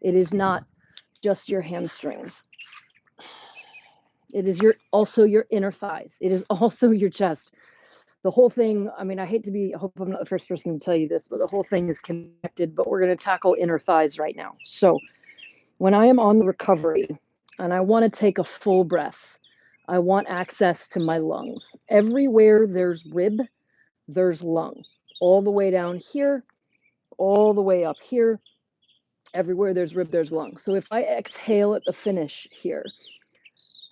It is not just your hamstrings. It is also your inner thighs. It is also your chest. The whole thing, I mean, I hope I'm not the first person to tell you this, but the whole thing is connected, but we're going to tackle inner thighs right now. So when I am on the recovery and I want to take a full breath, I want access to my lungs. Everywhere there's rib, there's lung. All the way down here, all the way up here, everywhere there's rib, there's lung. So if I exhale at the finish here,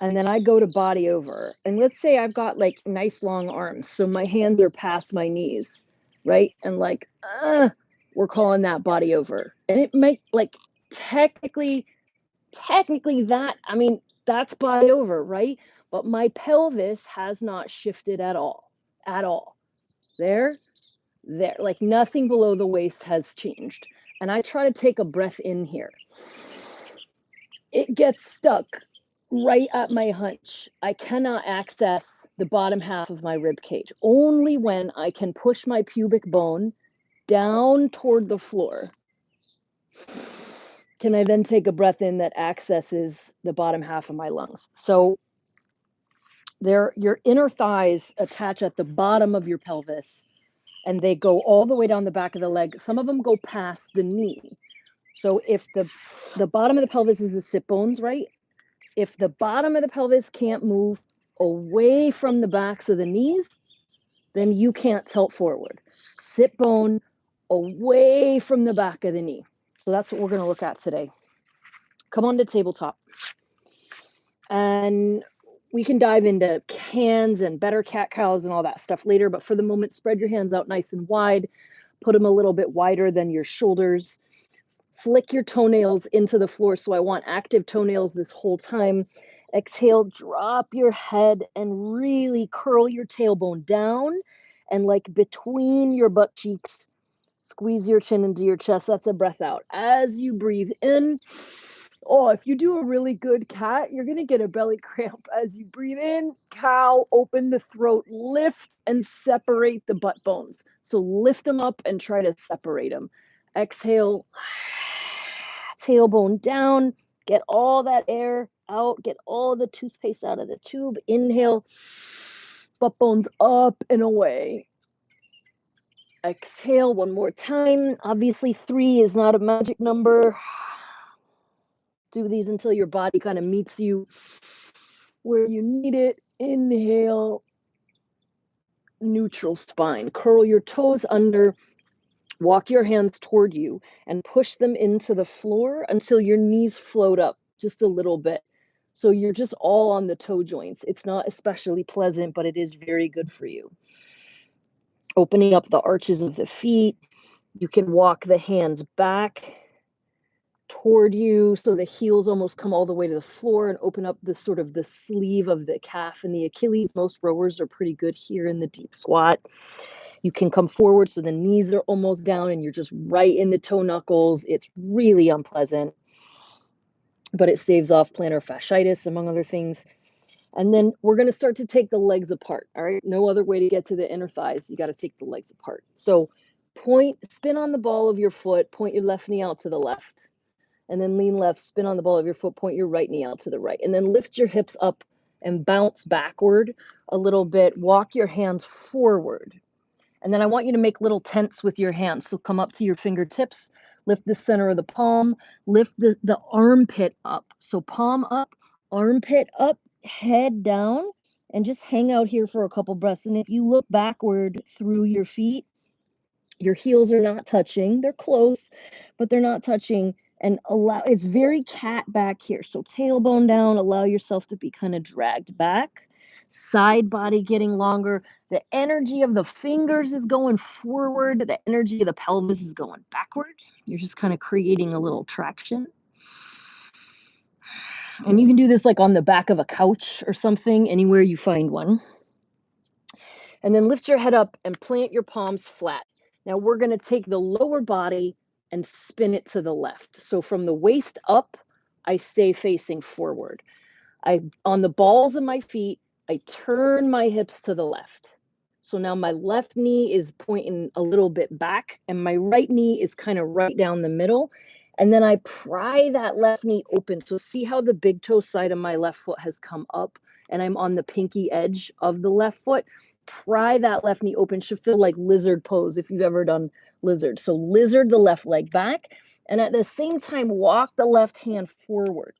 and then I go to body over, and let's say I've got like nice long arms, so my hands are past my knees, right? And like, we're calling that body over. And it might like technically that, I mean, that's body over, right? But my pelvis has not shifted at all, at all. There, like nothing below the waist has changed. And I try to take a breath in here. It gets stuck right at my hunch. I cannot access the bottom half of my rib cage. Only when I can push my pubic bone down toward the floor can I then take a breath in that accesses the bottom half of my lungs. So your inner thighs attach at the bottom of your pelvis, and they go all the way down the back of the leg. Some of them go past the knee. So if the bottom of the pelvis is the sit bones, right? If the bottom of the pelvis can't move away from the backs of the knees, then you can't tilt forward. Sit bone away from the back of the knee. So that's what we're going to look at today. Come on to tabletop. And we can dive into hands and better cat cows and all that stuff later. But for the moment, spread your hands out nice and wide. Put them a little bit wider than your shoulders. Flick your toenails into the floor. So I want active toenails this whole time. Exhale, drop your head and really curl your tailbone down. And like between your butt cheeks, squeeze your chin into your chest. That's a breath out. As you breathe in, if you do a really good cat, you're going to get a belly cramp. As you breathe in, cow, open the throat, lift and separate the butt bones. So lift them up and try to separate them. Exhale, tailbone down, get all that air out, get all the toothpaste out of the tube. Inhale, butt bones up and away. Exhale one more time. Obviously, 3 is not a magic number. Do these until your body kind of meets you where you need it. Inhale, neutral spine. Curl your toes under, walk your hands toward you, and push them into the floor until your knees float up just a little bit. So you're just all on the toe joints. It's not especially pleasant, but it is very good for you. Opening up the arches of the feet. You can walk the hands back toward you so the heels almost come all the way to the floor, and open up the sort of the sleeve of the calf and the Achilles. Most rowers are pretty good here in the deep squat. You can come forward so the knees are almost down and you're just right in the toe knuckles. It's really unpleasant, but it saves off plantar fasciitis, among other things. And then we're going to start to take the legs apart. All right. No other way to get to the inner thighs. You got to take the legs apart. So spin on the ball of your foot, point your left knee out to the left. And then lean left, spin on the ball of your foot, point your right knee out to the right. And then lift your hips up and bounce backward a little bit. Walk your hands forward. And then I want you to make little tents with your hands. So come up to your fingertips, lift the center of the palm, lift the armpit up. So palm up, armpit up, head down, and just hang out here for a couple breaths. And if you look backward through your feet, your heels are not touching. They're close, but they're not touching. And it's very cat back here. So tailbone down, allow yourself to be kind of dragged back. Side body getting longer. The energy of the fingers is going forward. The energy of the pelvis is going backward. You're just kind of creating a little traction. And you can do this like on the back of a couch or something, anywhere you find one. And then lift your head up and plant your palms flat. Now we're going to take the lower body and spin it to the left. So from the waist up, I stay facing forward. On the balls of my feet, I turn my hips to the left. So now my left knee is pointing a little bit back and my right knee is kind of right down the middle. And then I pry that left knee open. So see how the big toe side of my left foot has come up and I'm on the pinky edge of the left foot? Pry that left knee open. Should feel like lizard pose if you've ever done lizard. So lizard the left leg back, and at the same time, walk the left hand forward.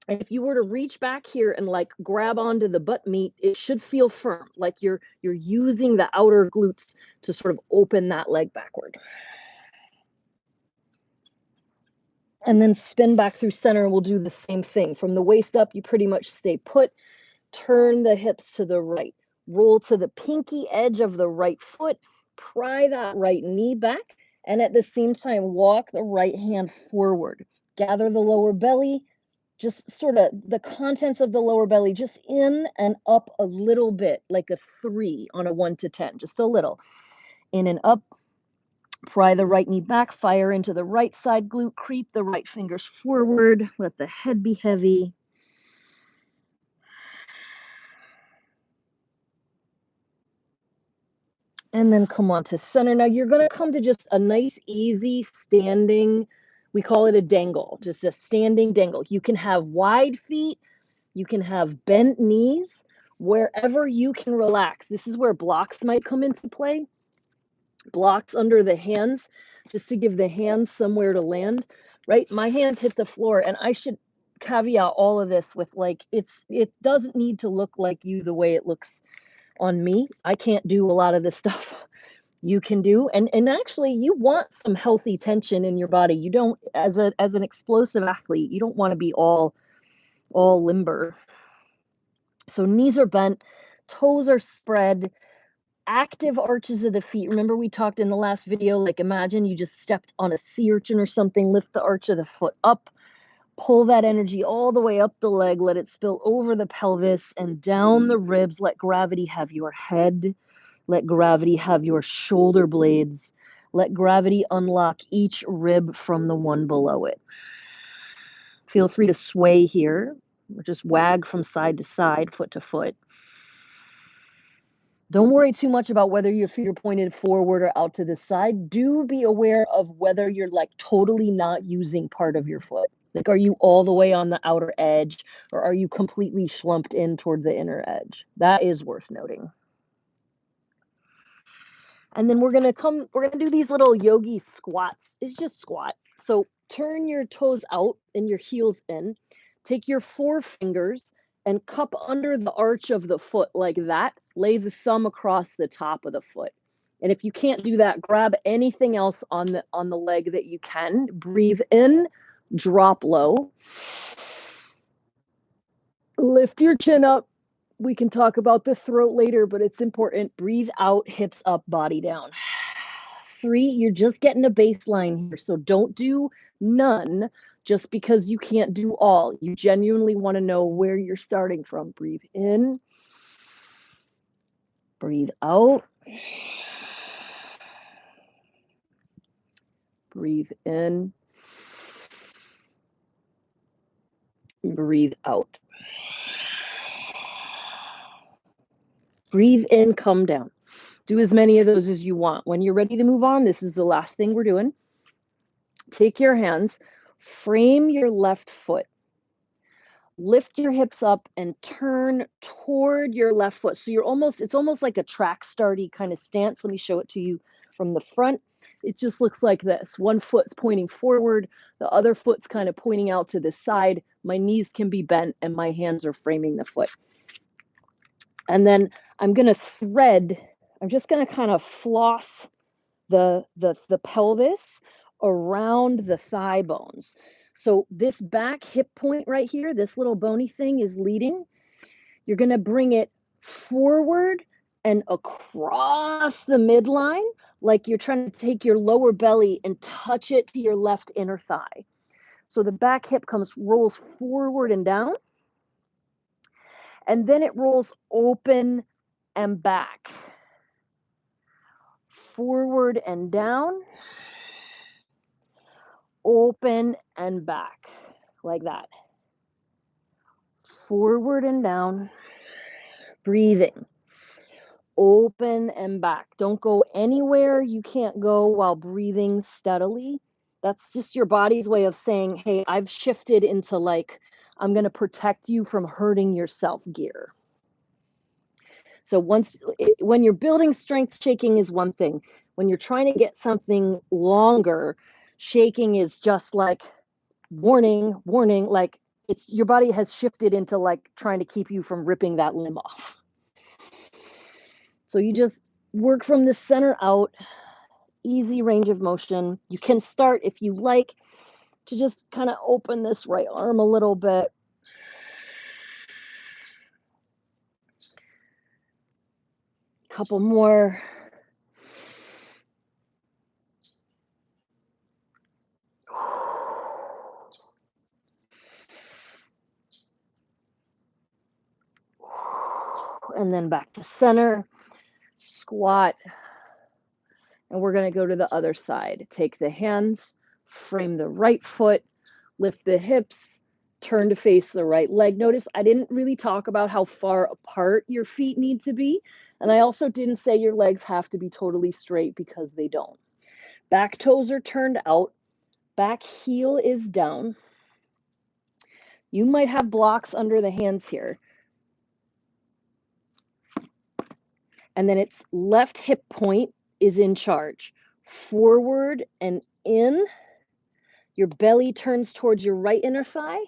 And if you were to reach back here and like grab onto the butt meat, it should feel firm, like you're using the outer glutes to sort of open that leg backward. And then spin back through center, and we'll do the same thing. From the waist up, you pretty much stay put. Turn the hips to the right. Roll to the pinky edge of the right foot. Pry that right knee back. And at the same time, walk the right hand forward. Gather the lower belly. Just sort of the contents of the lower belly, just in and up a little bit, like a 3 on a 1 to 10, just a little. In and up. Pry the right knee back, fire into the right side glute, creep the right fingers forward, let the head be heavy. And then come on to center. Now you're going to come to just a nice, easy standing, we call it a dangle, just a standing dangle. You can have wide feet, you can have bent knees, wherever you can relax. This is where blocks might come into play. Blocks under the hands, just to give the hands somewhere to land, right? My hands hit the floor, and I should caveat all of this with like, it doesn't need to look like you the way it looks on me. I can't do a lot of this stuff you can do. And actually you want some healthy tension in your body. You don't, as an explosive athlete, you don't want to be all limber. So knees are bent, toes are spread, active arches of the feet. Remember we talked in the last video, like imagine you just stepped on a sea urchin or something, lift the arch of the foot up, pull that energy all the way up the leg, let it spill over the pelvis and down the ribs. Let gravity have your head. Let gravity have your shoulder blades. Let gravity unlock each rib from the one below it. Feel free to sway here, or just wag from side to side, foot to foot. Don't worry too much about whether your feet are pointed forward or out to the side. Do be aware of whether you're like totally not using part of your foot. Like, are you all the way on the outer edge, or are you completely schlumped in toward the inner edge? That is worth noting. And then we're gonna do these little yogi squats. It's just squat. So turn your toes out and your heels in. Take your 4 fingers and cup under the arch of the foot like that. Lay the thumb across the top of the foot. And if you can't do that, grab anything else on the leg that you can. Breathe in, drop low. Lift your chin up. We can talk about the throat later, but it's important. Breathe out, hips up, body down. 3, you're just getting a baseline here. So don't do none just because you can't do all. You genuinely want to know where you're starting from. Breathe in. Breathe out. Breathe in. Breathe out. Breathe in, come down. Do as many of those as you want. When you're ready to move on, this is the last thing we're doing. Take your hands, frame your left foot. Lift your hips up and turn toward your left foot. So it's almost like a track starty kind of stance. Let me show it to you from the front. It just looks like this. One foot's pointing forward, the other foot's kind of pointing out to the side. My knees can be bent and my hands are framing the foot. And then I'm just going to kind of floss the pelvis around the thigh bones. So this back hip point right here, this little bony thing is leading. You're going to bring it forward and across the midline, like you're trying to take your lower belly and touch it to your left inner thigh. So the back hip rolls forward and down, and then it rolls open and back. Forward and down, open and back, like that. Forward and down, breathing. Open and back. Don't go anywhere you can't go while breathing steadily. That's just your body's way of saying, hey, I've shifted into like, I'm going to protect you from hurting yourself gear. So when you're building strength, shaking is one thing. When you're trying to get something longer, shaking is just like warning, warning, like it's your body has shifted into like trying to keep you from ripping that limb off. So you just work from the center out, easy range of motion. You can start, if you like, to just kind of open this right arm a little bit. Couple more. And then back to center, squat. And we're going to go to the other side. Take the hands, frame the right foot, lift the hips, turn to face the right leg. Notice I didn't really talk about how far apart your feet need to be. And I also didn't say your legs have to be totally straight because they don't. Back toes are turned out. Back heel is down. You might have blocks under the hands here. And then it's left hip point is in charge. Forward and in. Your belly turns towards your right inner thigh.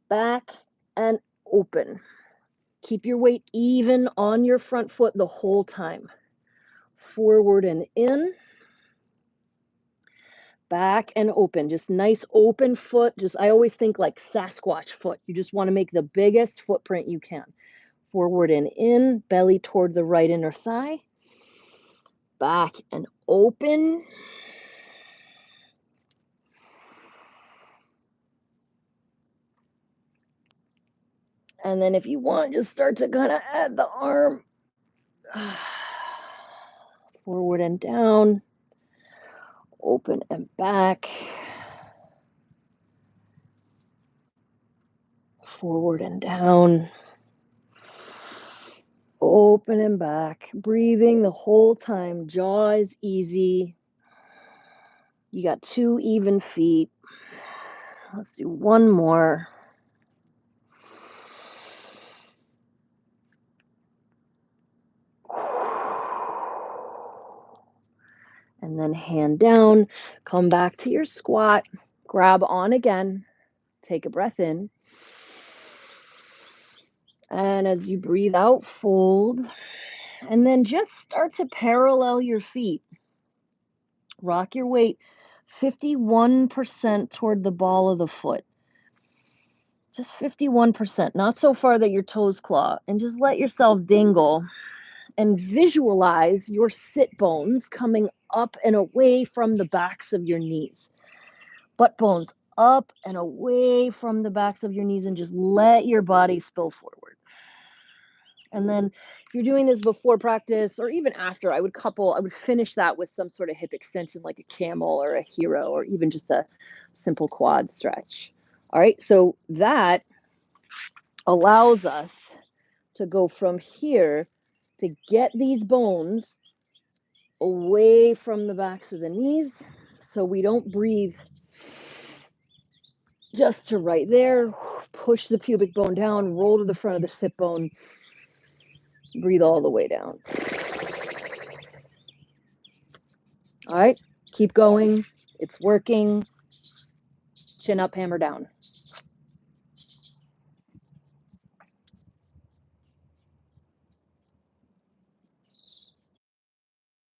Back and open. Keep your weight even on your front foot the whole time. Forward and in. Back and open. Just nice open foot. I always think like Sasquatch foot. You just want to make the biggest footprint you can. Forward and in. Belly toward the right inner thigh. Back and open. And then if you want, just start to kind of add the arm. Forward and down. Open and back. Forward and down. Open and back. Breathing the whole time. Jaw is easy. You got 2 even feet. Let's do one more. And then hand down. Come back to your squat. Grab on again. Take a breath in. And as you breathe out, fold. And then just start to parallel your feet. Rock your weight 51% toward the ball of the foot. Just 51%, not so far that your toes claw. And just let yourself dingle and visualize your sit bones coming up and away from the backs of your knees. Butt bones up and away from the backs of your knees, and just let your body spill forward. And then if you're doing this before practice or even after, I would finish that with some sort of hip extension like a camel or a hero or even just a simple quad stretch. All right, so that allows us to go from here to get these bones away from the backs of the knees so we don't breathe just to right there. Push the pubic bone down, roll to the front of the sit bone. Breathe all the way down. All right, keep going. It's working. Chin up, hammer down.